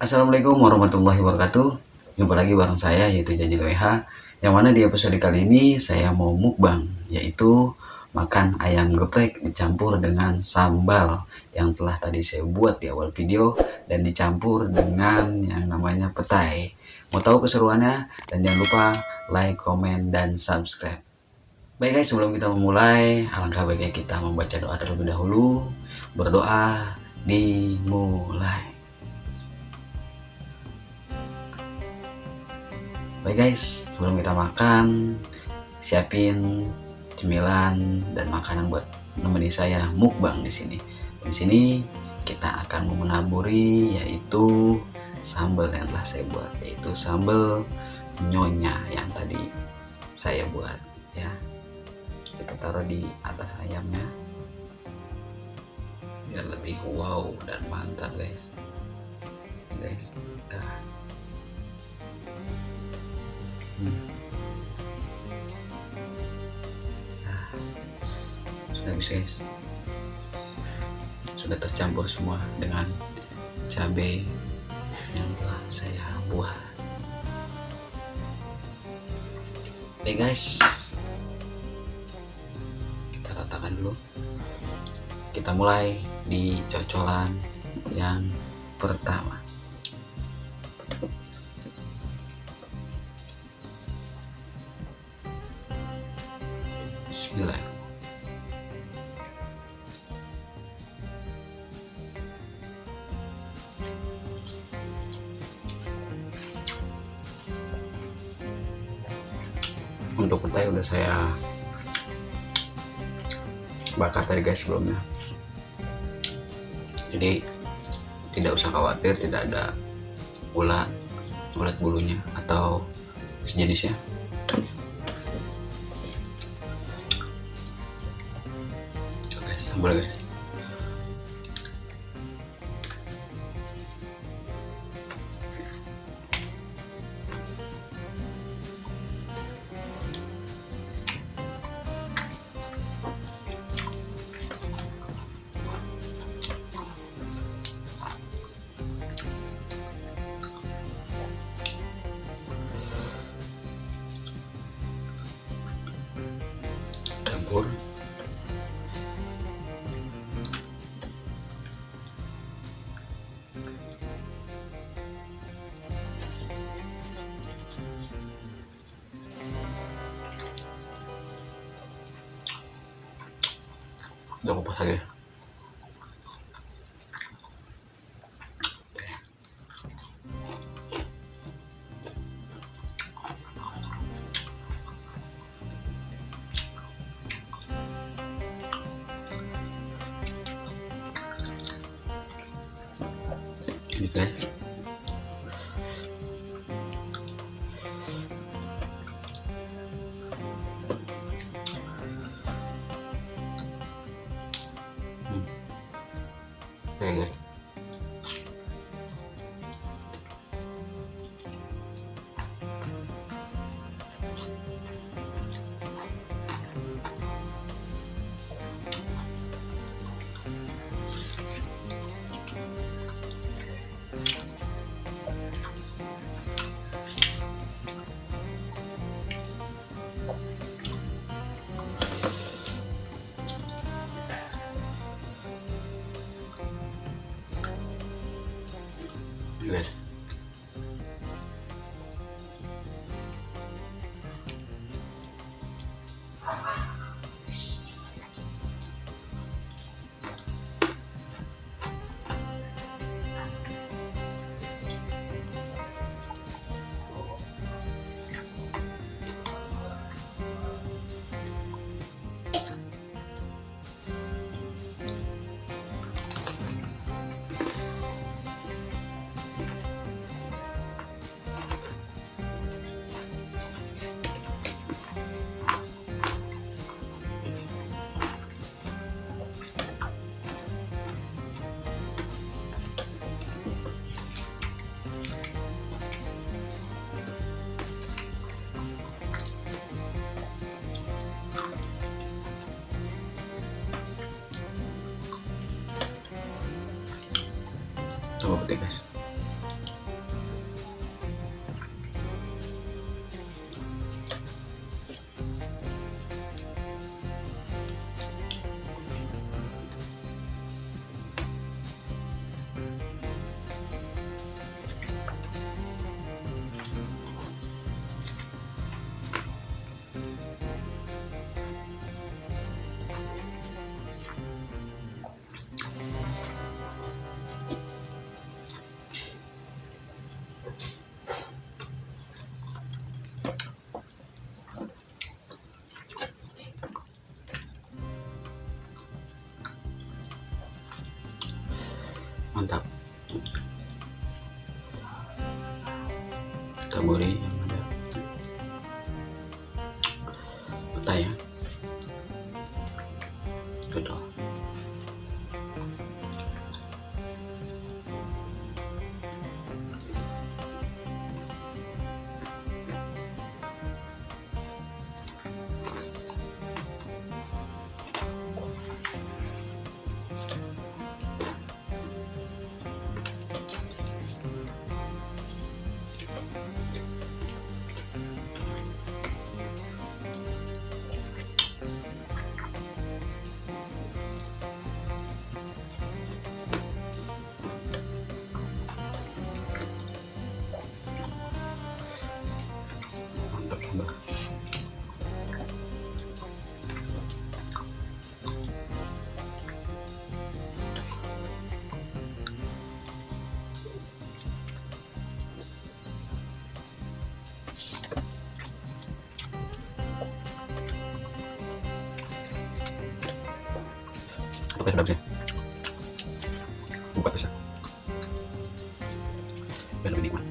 Assalamualaikum warahmatullahi wabarakatuh. Jumpa lagi bareng saya yaitu Janji WH. Yang mana di episode kali ini saya mau mukbang, yaitu makan ayam geprek dicampur dengan sambal yang telah tadi saya buat di awal video dan dicampur dengan yang namanya petai. Mau tahu keseruannya? Dan jangan lupa like, komen, dan subscribe. Baik guys, sebelum kita memulai, alangkah baiknya kita membaca doa terlebih dahulu. Berdoa dimulai. Baik guys, sebelum kita makan, siapin cemilan dan makanan buat nemeni saya mukbang di sini. Di sini kita akan menaburi yaitu sambal yang telah saya buat, yaitu sambal nyonya yang tadi saya buat ya. Kita taruh di atas ayamnya biar lebih wow dan mantap guys. Guys, Nah, sudah habis guys, sudah tercampur semua dengan cabai yang telah saya buat. Oke guys, kita ratakan dulu. Kita mulai di cocolan yang pertama. Bismillah. Untuk petai udah saya bakar tadi guys sebelumnya, jadi tidak usah khawatir tidak ada ulat bulunya atau sejenisnya. Sambal guys, campur. Udah kupas lagi. Ini guys, oke guys, rata ya. Sudah. Mantap sambal. Oke, sudah bisa. Buka bisa. Biar lebih nikmat.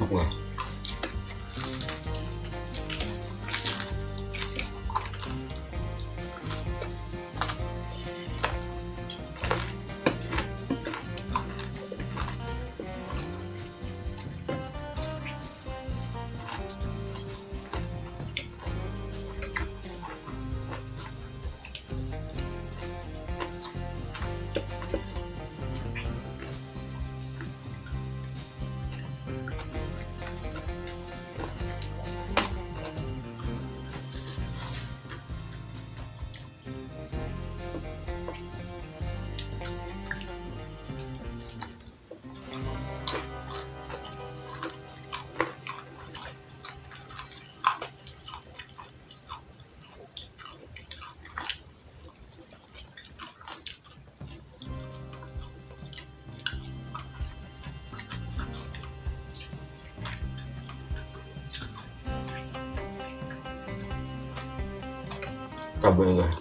Wah. cabai guys.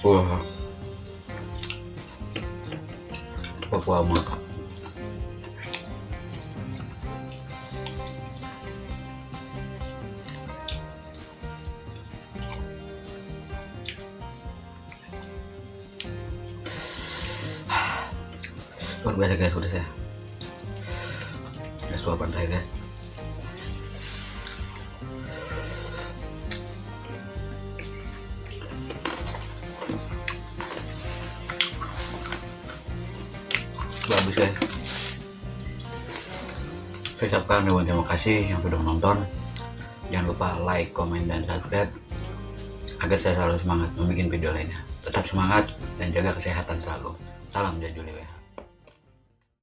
Wah, Papua amat. Luar biasa guys, udah saya. Ada suapan saya guys. Bagus guys. Saya ucapkan terima kasih yang sudah menonton. Jangan lupa like, komen, dan subscribe agar saya selalu semangat membuat video lainnya. Tetap semangat dan jaga kesehatan selalu. Salam Jajuli.